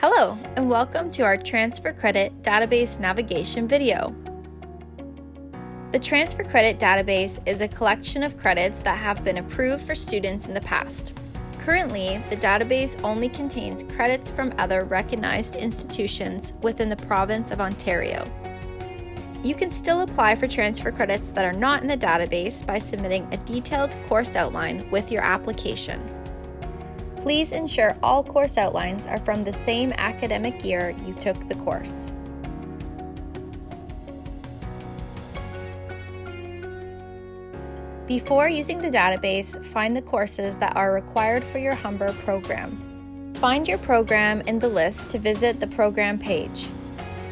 Hello, and welcome to our Transfer Credit Database Navigation video. The Transfer Credit Database is a collection of credits that have been approved for students in the past. Currently, the database only contains credits from other recognized institutions within the province of Ontario. You can still apply for transfer credits that are not in the database by submitting a detailed course outline with your application. Please ensure all course outlines are from the same academic year you took the course. Before using the database, find the courses that are required for your Humber program. Find your program in the list to visit the program page.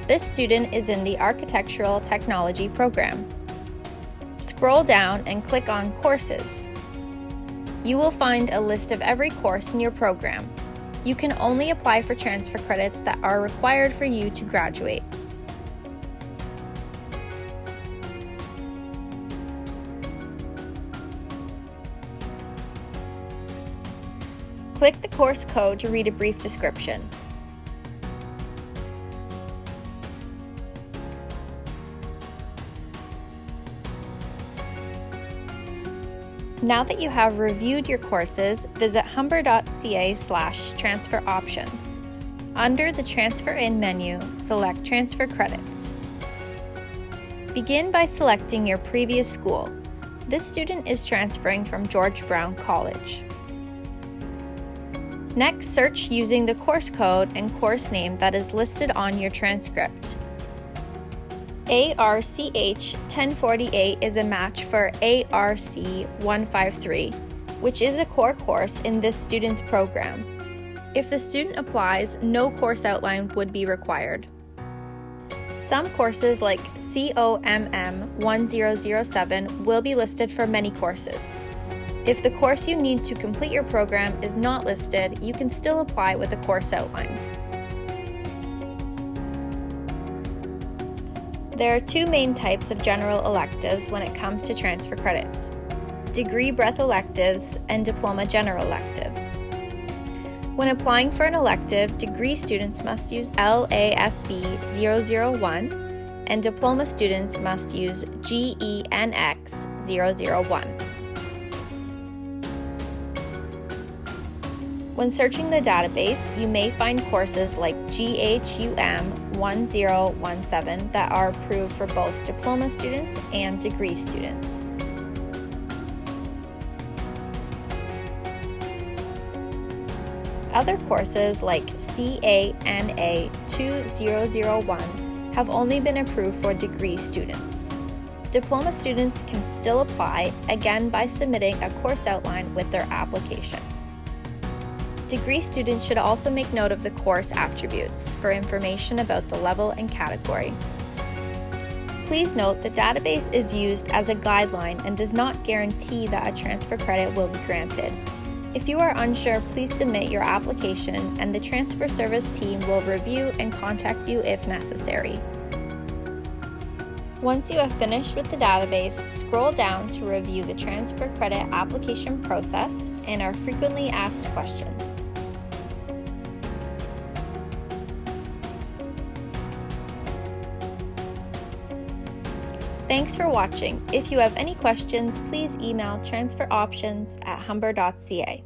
This student is in the Architectural Technology program. Scroll down and click on Courses. You will find a list of every course in your program. You can only apply for transfer credits that are required for you to graduate. Click the course code to read a brief description. Now that you have reviewed your courses, visit humber.ca/transfer options. Under the Transfer In menu, select Transfer Credits. Begin by selecting your previous school. This student is transferring from George Brown College. Next, search using the course code and course name that is listed on your transcript. ARCH 1048 is a match for ARC 153, which is a core course in this student's program. If the student applies, no course outline would be required. Some courses like COMM 1007 will be listed for many courses. If the course you need to complete your program is not listed, you can still apply with a course outline. There are two main types of general electives when it comes to transfer credits: degree breadth electives and diploma general electives. When applying for an elective, degree students must use LASB 001 and diploma students must use GENX 001. When searching the database, you may find courses like GHUM 1017 that are approved for both diploma students and degree students. Other courses like CANA 2001 have only been approved for degree students. Diploma students can still apply, again by submitting a course outline with their application. Degree students should also make note of the course attributes for information about the level and category. Please note the database is used as a guideline and does not guarantee that a transfer credit will be granted. If you are unsure, please submit your application and the transfer service team will review and contact you if necessary. Once you have finished with the database, scroll down to review the transfer credit application process and our frequently asked questions. Thanks for watching. If you have any questions, please email transferoptions@humber.ca.